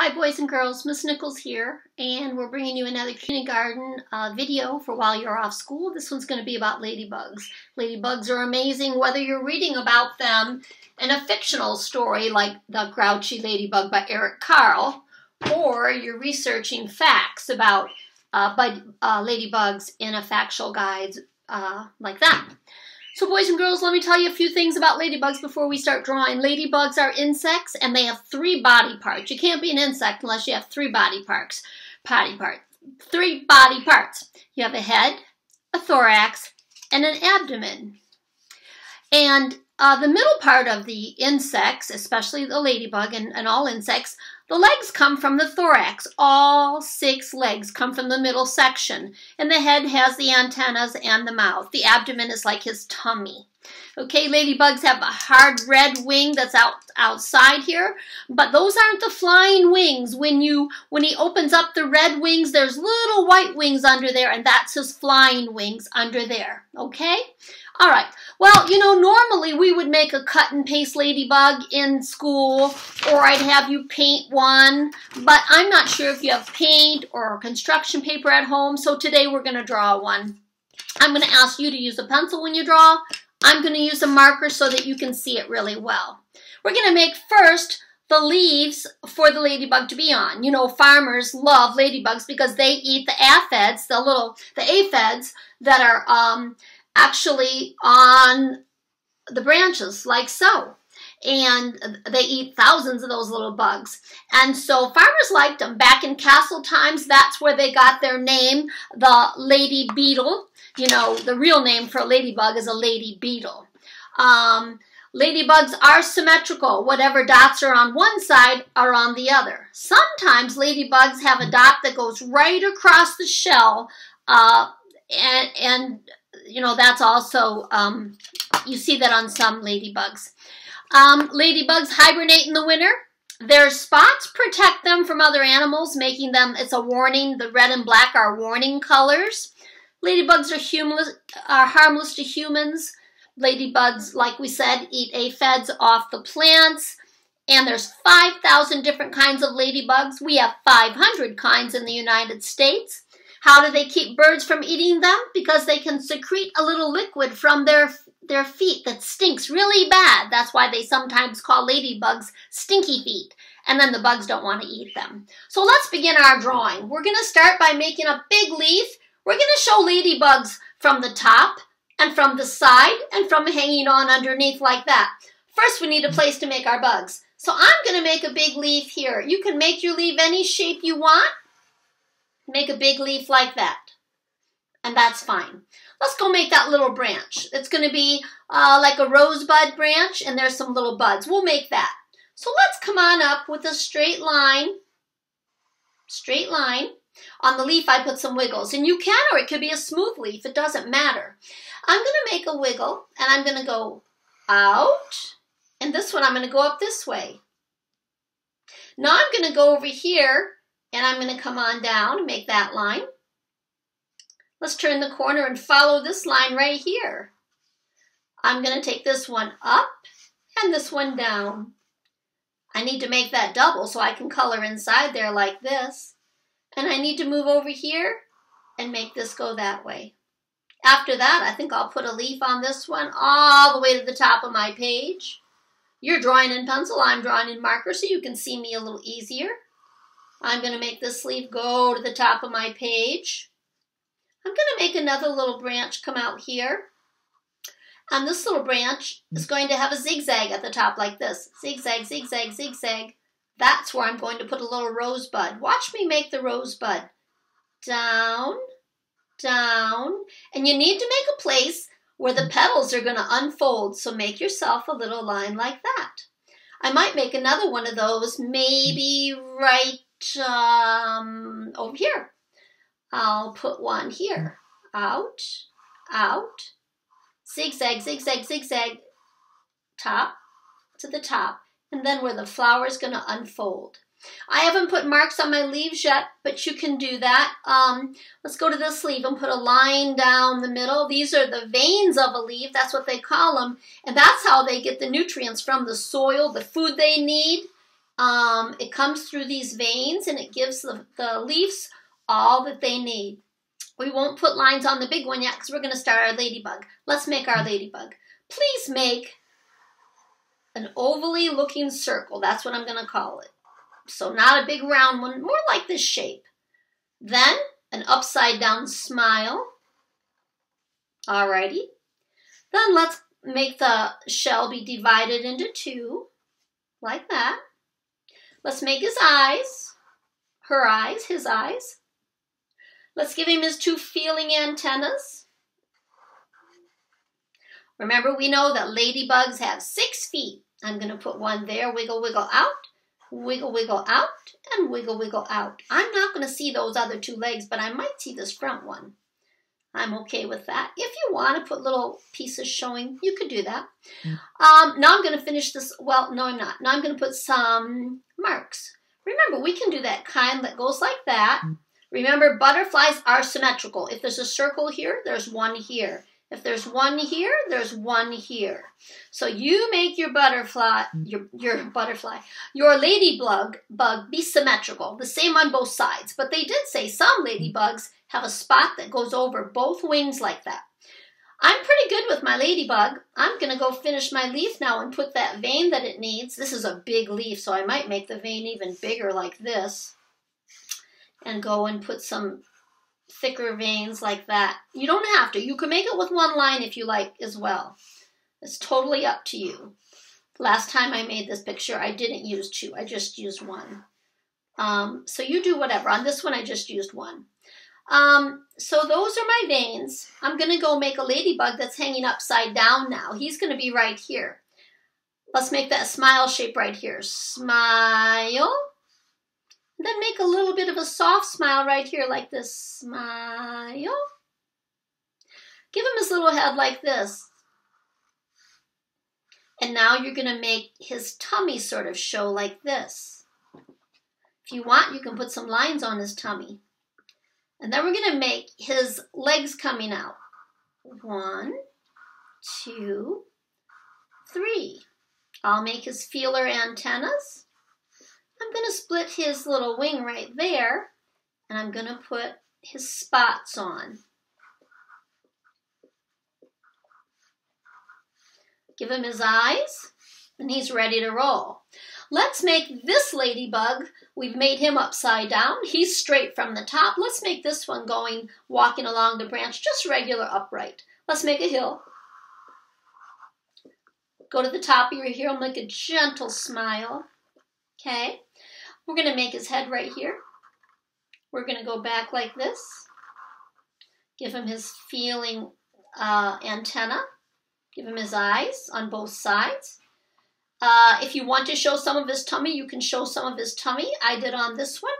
Hi boys and girls, Miss Nichols here, and we're bringing you another kindergarten video for while you're off school. This one's going to be about ladybugs. Ladybugs are amazing whether you're reading about them in a fictional story like The Grouchy Ladybug by Eric Carle, or you're researching facts about ladybugs in a factual guide like that. So boys and girls, let me tell you a few things about ladybugs before we start drawing. Ladybugs are insects and they have 3 body parts. You can't be an insect unless you have 3 body parts. 3 body parts. You have a head, a thorax, and an abdomen. And the middle part of the insects, especially the ladybug and all insects, the legs come from the thorax. All 6 legs come from the middle section. And the head has the antennas and the mouth. The abdomen is like his tummy. Okay, ladybugs have a hard red wing that's outside here, but those aren't the flying wings. When he opens up the red wings, there's little white wings under there, and that's his flying wings under there. Okay? All right. Well, you know, normally we would make a cut and paste ladybug in school, or I'd have you paint one, but I'm not sure if you have paint or construction paper at home, so today we're going to draw one. I'm going to ask you to use a pencil when you draw. I'm going to use a marker so that you can see it really well. We're going to make first the leaves for the ladybug to be on. You know, farmers love ladybugs because they eat the aphids, the aphids that are actually on the branches, like so. And they eat thousands of those little bugs. And so farmers liked them. Back in castle times, that's where they got their name, the lady beetle. You know, the real name for a ladybug is a lady beetle. Ladybugs are symmetrical. Whatever dots are on one side are on the other. Sometimes ladybugs have a dot that goes right across the shell, and you know, that's also, you see that on some ladybugs. Ladybugs hibernate in the winter. Their spots protect them from other animals, making them, it's a warning, the red and black are warning colors. Ladybugs are harmless to humans. Ladybugs, like we said, eat aphids off the plants. And there's 5,000 different kinds of ladybugs. We have 500 kinds in the United States. How do they keep birds from eating them? Because they can secrete a little liquid from their feet that stinks really bad. That's why they sometimes call ladybugs stinky feet. And then the bugs don't want to eat them. So let's begin our drawing. We're going to start by making a big leaf. We're going to show ladybugs from the top and from the side and from hanging on underneath like that. First, we need a place to make our bugs. So I'm going to make a big leaf here. You can make your leaf any shape you want. Make a big leaf like that. And that's fine. Let's go make that little branch. It's going to be like a rosebud branch, and there's some little buds. We'll make that. So let's come on up with a straight line. Straight line. On the leaf, I put some wiggles. And you can, or it could be a smooth leaf. It doesn't matter. I'm going to make a wiggle, and I'm going to go out. And this one, I'm going to go up this way. Now I'm going to go over here, and I'm going to come on down and make that line. Let's turn the corner and follow this line right here. I'm going to take this one up and this one down. I need to make that double so I can color inside there like this. And I need to move over here and make this go that way. After that, I think I'll put a leaf on this one all the way to the top of my page. You're drawing in pencil, I'm drawing in marker, so you can see me a little easier. I'm going to make this leaf go to the top of my page. I'm going to make another little branch come out here. And this little branch is going to have a zigzag at the top like this. Zigzag, zigzag, zigzag. That's where I'm going to put a little rosebud. Watch me make the rosebud. Down, down. And you need to make a place where the petals are going to unfold. So make yourself a little line like that. I might make another one of those maybe right over here. I'll put one here. Out, out, zigzag, zigzag, zigzag, top to the top, and then where the flower is going to unfold. I haven't put marks on my leaves yet, but you can do that. Let's go to this leaf and put a line down the middle. These are the veins of a leaf. That's what they call them, and that's how they get the nutrients from the soil, the food they need. It comes through these veins and it gives the leaves all that they need. We won't put lines on the big one yet because we're going to start our ladybug. Let's make our ladybug. Please make an ovally looking circle. That's what I'm going to call it. So not a big round one, more like this shape. Then an upside down smile. Alrighty. Then let's make the shell be divided into two, like that. Let's make his eyes, her eyes, his eyes. Let's give him his two feeling antennas. Remember, we know that ladybugs have 6 feet. I'm going to put one there, wiggle, wiggle out, wiggle, wiggle out, and wiggle, wiggle out. I'm not going to see those other 2 legs, but I might see this front one. I'm okay with that. If you want to put little pieces showing, you could do that. Now I'm going to finish this. Well, no, I'm not. Now I'm going to put some marks. Remember, we can do that kind that goes like that. Remember, butterflies are symmetrical. If there's a circle here, there's one here. If there's one here, there's one here. So you make your butterfly, your ladybug be symmetrical, the same on both sides. But they did say some ladybugs have a spot that goes over both wings like that. I'm pretty good with my ladybug. I'm going to go finish my leaf now and put that vein that it needs. This is a big leaf, so I might make the vein even bigger like this. And go and put some thicker veins like that. You don't have to. You can make it with one line if you like as well. It's totally up to you. Last time I made this picture, I didn't use 2. I just used 1. So you do whatever. On this one, I just used 1. So those are my veins. I'm going to go make a ladybug that's hanging upside down now. He's going to be right here. Let's make that smile shape right here. Smile. Then make a little bit of a soft smile right here like this. Smile. Give him his little head like this. And now you're going to make his tummy sort of show like this. If you want, you can put some lines on his tummy. And then we're going to make his legs coming out. 1, 2, 3. I'll make his feeler antennas. I'm going to split his little wing right there, and I'm going to put his spots on. Give him his eyes, and he's ready to roll. Let's make this ladybug. We've made him upside down. He's straight from the top. Let's make this one going, walking along the branch, just regular upright. Let's make a hill. Go to the top of your hill, make a gentle smile. Okay. We're going to make his head right here. We're going to go back like this. Give him his feeling antenna. Give him his eyes on both sides. If you want to show some of his tummy, you can show some of his tummy. I did on this one.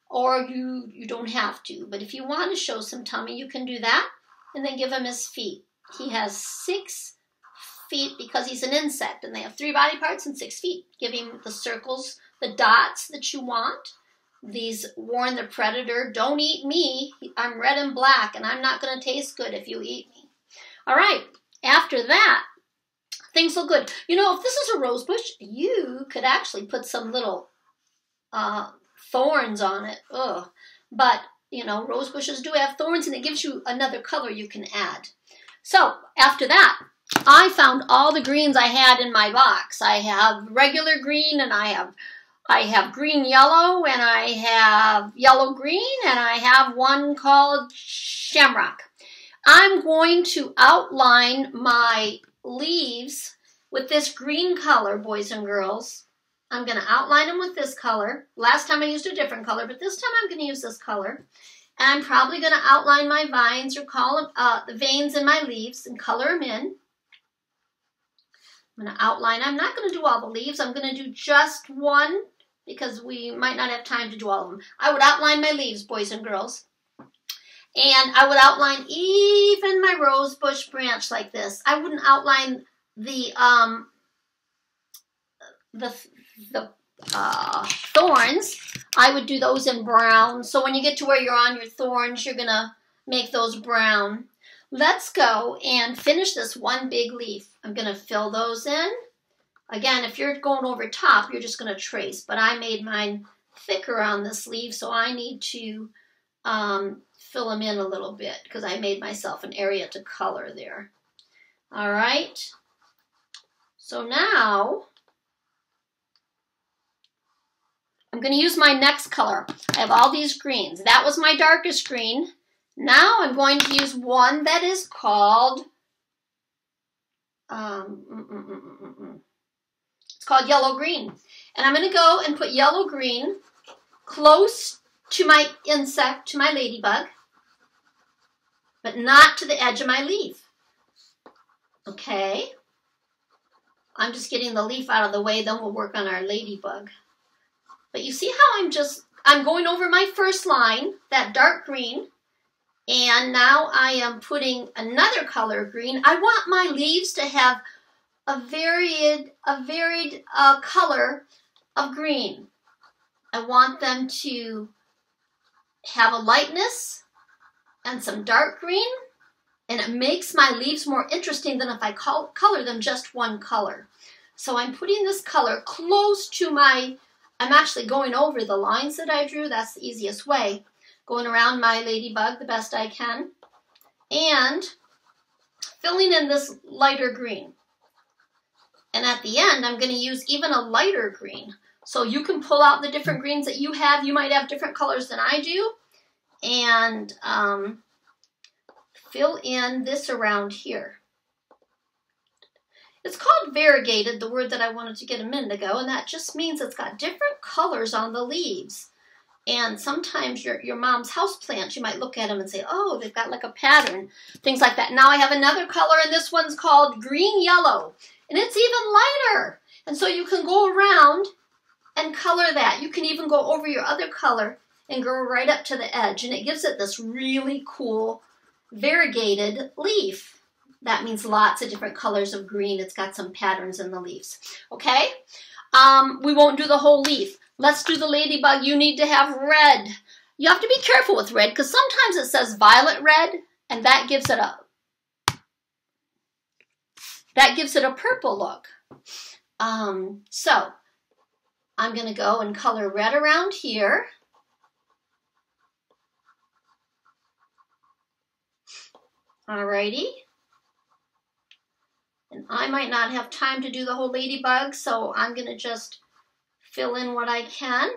Or you don't have to. But if you want to show some tummy, you can do that. And then give him his feet. He has 6 feet because he's an insect. And they have 3 body parts and 6 feet. Give him the circles, the dots that you want. These warn the predator, don't eat me. I'm red and black, and I'm not going to taste good if you eat me. All right, after that, things look good. You know, if this is a rose bush, you could actually put some little thorns on it. Ugh. But, you know, rose bushes do have thorns, and it gives you another color you can add. So, after that, I found all the greens I had in my box. I have regular green, and I have green yellow, and I have yellow green, and I have one called shamrock. I'm going to outline my leaves with this green color, boys and girls. I'm going to outline them with this color. Last time I used a different color, but this time I'm going to use this color. And I'm probably going to outline my vines or call them, the veins in my leaves and color them in. I'm going to outline. I'm not going to do all the leaves. I'm going to do just one because we might not have time to do all of them. I would outline my leaves, boys and girls. And I would outline even my rose bush branch like this. I wouldn't outline the thorns. I would do those in brown. So when you get to where you're on your thorns, you're going to make those brown. Let's go and finish this one big leaf. I'm going to fill those in. Again, if you're going over top, you're just going to trace. But I made mine thicker on the sleeve, so I need to fill them in a little bit because I made myself an area to color there. All right. So now I'm going to use my next color. I have all these greens. That was my darkest green. Now I'm going to use one that is called, it's called yellow-green. And I'm going to go and put yellow-green close to my insect, to my ladybug, but not to the edge of my leaf. Okay. I'm just getting the leaf out of the way, then we'll work on our ladybug. But you see how I'm going over my first line, that dark green, and now I am putting another color green. I want my leaves to have a varied color of green. I want them to have a lightness and some dark green, and it makes my leaves more interesting than if I color them just one color. So I'm putting this color close to my, I'm actually going over the lines that I drew. That's the easiest way. Going around my ladybug the best I can. And filling in this lighter green. And at the end, I'm going to use even a lighter green. So you can pull out the different greens that you have. You might have different colors than I do. And fill in this around here. It's called variegated, the word that I wanted to get a minute ago, and that just means it's got different colors on the leaves. And sometimes your mom's houseplants, you might look at them and say, oh, they've got like a pattern, things like that. Now I have another color, and this one's called green-yellow, and it's even lighter. And so you can go around and color that. You can even go over your other color and go right up to the edge, and it gives it this really cool variegated leaf. That means lots of different colors of green. It's got some patterns in the leaves. Okay? We won't do the whole leaf. Let's do the ladybug. You need to have red. You have to be careful with red because sometimes it says violet red, and that gives it a purple look. So I'm going to go and color red around here. Alrighty. And I might not have time to do the whole ladybug, so I'm going to just fill in what I can.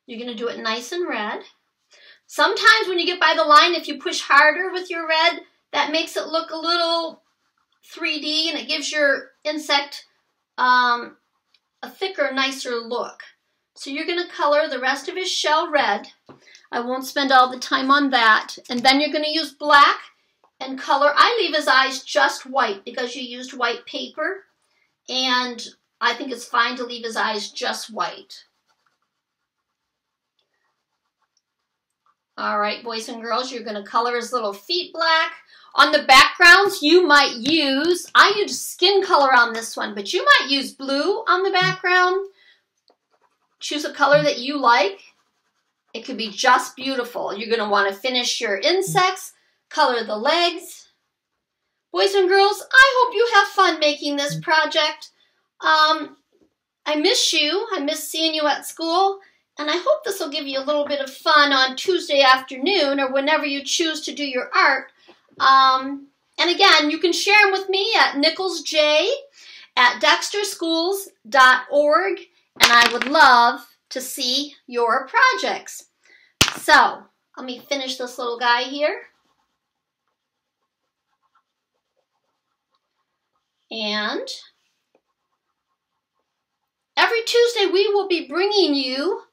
You're going to do it nice and red. Sometimes when you get by the line, if you push harder with your red, that makes it look a little 3D, and it gives your insect a thicker, nicer look. So you're going to color the rest of his shell red. I won't spend all the time on that. And then you're going to use black and color. I leave his eyes just white because you used white paper, and I think it's fine to leave his eyes just white. All right, boys and girls, you're going to color his little feet black. On the backgrounds, you might use, I use skin color on this one, but you might use blue on the background. Choose a color that you like. It could be just beautiful. You're going to want to finish your insects, color the legs. Boys and girls, I hope you have fun making this project. I miss you. I miss seeing you at school. And I hope this will give you a little bit of fun on Tuesday afternoon or whenever you choose to do your art. And again, you can share them with me at nicholsj@dexterschools.org. And I would love to see your projects. So, let me finish this little guy here. And every Tuesday we will be bringing you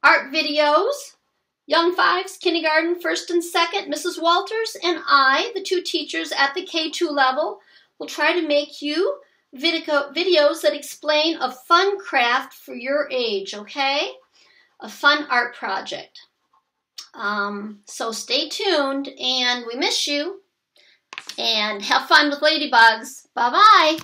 art videos. Young Fives, Kindergarten, First and Second, Mrs. Walters and I, the two teachers at the K2 level, will try to make you videos that explain a fun craft for your age, okay? A fun art project. So stay tuned, and we miss you. And have fun with ladybugs. Bye-bye.